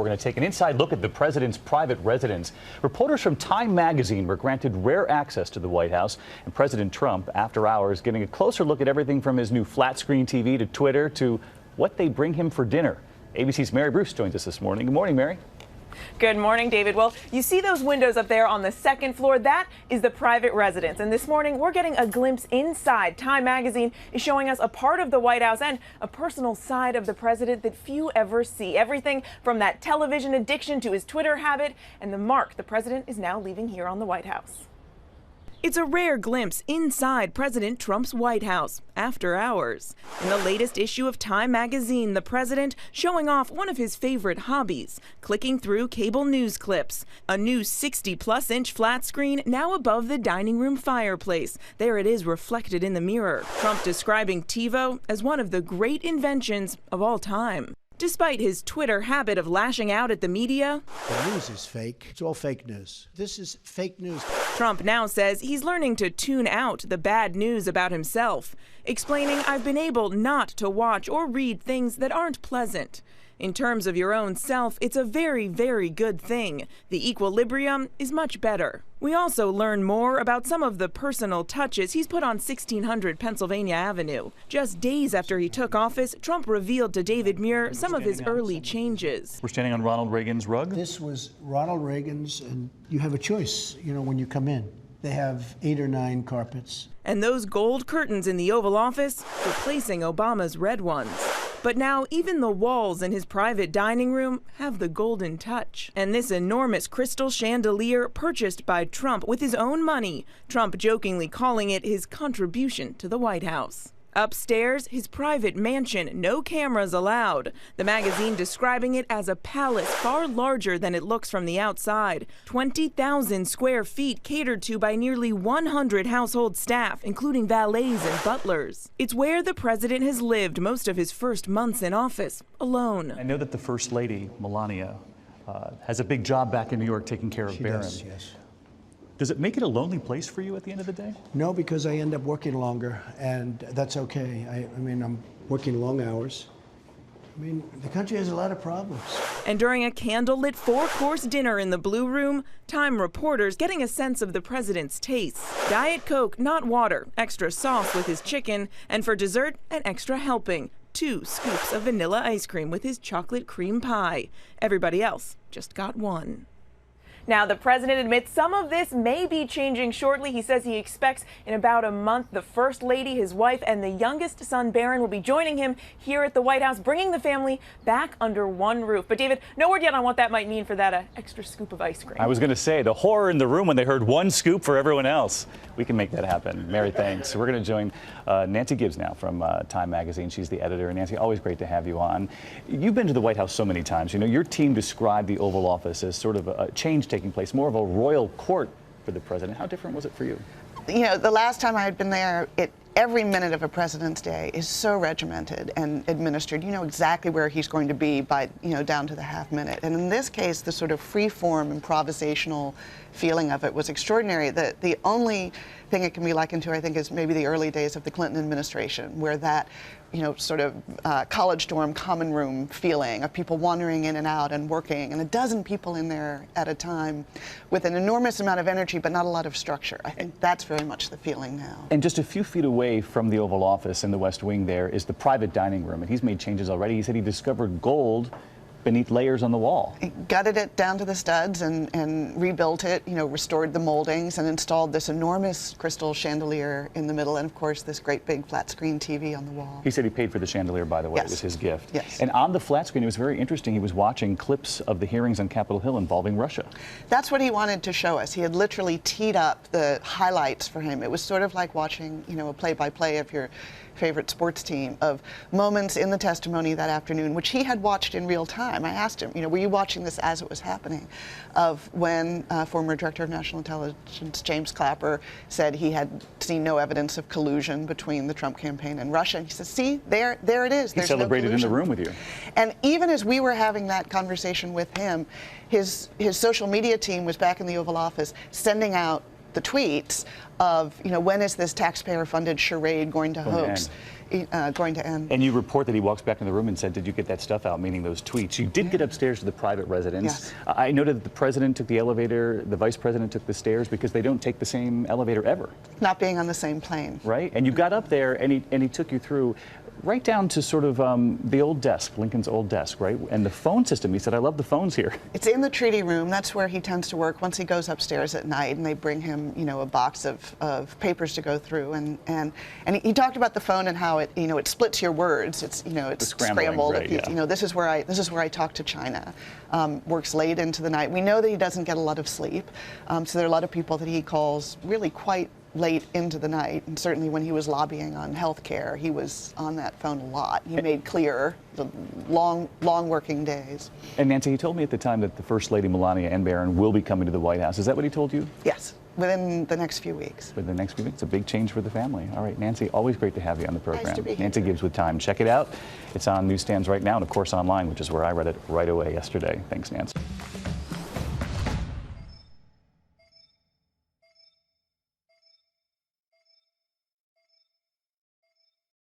going to take an inside look at the president's private residence. Reporters from Time magazine were granted rare access to the White House, and President Trump, after hours, getting a closer look at everything from his new flat-screen TV to Twitter to what they bring him for dinner. ABC's Mary Bruce joins us this morning. Good morning, Mary. Good morning, David. Well, you see those windows up there on the second floor? That is the private residence. And this morning, we're getting a glimpse inside. Time magazine is showing us a part of the White House and a personal side of the president that few ever see. Everything from that television addiction to his Twitter habit and the mark the president is now leaving here on the White House. It's a rare glimpse inside President Trump's White House after hours. In the latest issue of Time magazine, the president showing off one of his favorite hobbies, clicking through cable news clips. A new 60-plus inch flat screen now above the dining room fireplace. There it is reflected in the mirror. Trump describing TiVo as one of the great inventions of all time. Despite his Twitter habit of lashing out at the media, the news is fake. It's all fake news. This is fake news. Trump now says he's learning to tune out the bad news about himself, explaining, "I've been able not to watch or read things that aren't pleasant. In terms of your own self, it's a very, very good thing. The equilibrium is much better." We also learn more about some of the personal touches he's put on 1600 Pennsylvania Avenue. Just days after he took office, Trump revealed to David Muir some of his early changes. We're standing on Ronald Reagan's rug. This was Ronald Reagan's, and you have a choice, when you come in. They have 8 or 9 carpets. And those gold curtains in the Oval Office replacing Obama's red ones. But now even the walls in his private dining room have the golden touch. And this enormous crystal chandelier purchased by Trump with his own money, Trump jokingly calling it his contribution to the White House. Upstairs, his private mansion, no cameras allowed. The magazine describing it as a palace far larger than it looks from the outside. 20,000 square feet catered to by nearly 100 household staff, including valets and butlers. It's where the president has lived most of his first months in office, alone. I know that the First Lady, Melania, has a big job back in New York taking care of Barron. Does, yes. Does it make it a lonely place for you at the end of the day? No, because I end up working longer, and that's okay. I mean, I'm working long hours. I mean, the country has a lot of problems. And during a candlelit 4-course dinner in the Blue Room, Time reporters getting a sense of the president's tastes. Diet Coke, not water, extra sauce with his chicken, and for dessert, an extra helping. 2 scoops of vanilla ice cream with his chocolate cream pie. Everybody else just got 1. Now, the president admits some of this may be changing shortly. He says he expects in about a month the First Lady, his wife, and the youngest son, Barron, will be joining him here at the White House, bringing the family back under one roof. But, David, no word yet on what that might mean for that extra scoop of ice cream. I was going to say, the horror in the room when they heard 1 scoop for everyone else. We can make that happen. Mary, thanks. We're going to join Nancy Gibbs now from Time magazine. She's the editor. Nancy, always great to have you on. You've been to the White House so many times. Your team described the Oval Office as sort of a change taking place, more of a royal court for the president. How different was it for you? The last time I had been there, every minute of a president's day is so regimented and administered. You know exactly where he's going to be by, down to the half minute. And in this case, the sort of free-form, improvisational feeling of it was extraordinary. The only thing it can be likened to, I think, is maybe the early days of the Clinton administration, where that, sort of college dorm common room feeling of people wandering in and out and working, and a dozen people in there at a time with an enormous amount of energy but not a lot of structure. I think that's very much the feeling now. And just a few feet away from the Oval Office in the West Wing there is the private dining room, and he's made changes already. He said he discovered gold beneath layers on the wall. He gutted it down to the studs and rebuilt it, restored the moldings and installed this enormous crystal chandelier in the middle, and of course this great big flat screen TV on the wall. He said he paid for the chandelier, by the way. Yes. It was his gift. Yes. And on the flat screen, it was very interesting. He was watching clips of the hearings on Capitol Hill involving Russia. That's what he wanted to show us. He had literally teed up the highlights for him. It was sort of like watching, a play-by-play of your favorite sports team, of moments in the testimony that afternoon, which he had watched in real time. I asked him, were you watching this as it was happening? Of when former Director of National Intelligence James Clapper said he had seen no evidence of collusion between the Trump campaign and Russia. And he says, see, there it is. He celebrated in the room with you. And even as we were having that conversation with him, his social media team was back in the Oval Office sending out the tweets of, when is this taxpayer-funded charade going to hoax? going to end. And you report that he walks back in the room and said, "Did you get that stuff out?" Meaning those tweets. You did get upstairs to the private residence. Yes. I noted that the president took the elevator, the vice president took the stairs because they don't take the same elevator ever. Not being on the same plane. Right? And you got up there and he took you through right down to sort of the old desk, Lincoln's old desk, right? And the phone system, he said, "I love the phones here." It's in the treaty room. That's where he tends to work once he goes upstairs at night, and they bring him, a box of papers to go through. And he talked about the phone and how it, it splits your words. It's, it's scrambled. Right, yeah. This is where I talk to China. Works late into the night. We know that he doesn't get a lot of sleep. So there are a lot of people that he calls really quite late into the night, and certainly when he was lobbying on health care, he was on that phone a lot. He made clear the long working days. And Nancy, he told me at the time that the First Lady Melania and Barron will be coming to the White House. Is that what he told you? Yes, within the next few weeks. Within the next few weeks, it's a big change for the family. All right, Nancy, always great to have you on the program. Nice to be here. Nancy Gibbs with Time. Check it out. It's on newsstands right now and, of course, online, which is where I read it right away yesterday. Thanks, Nancy.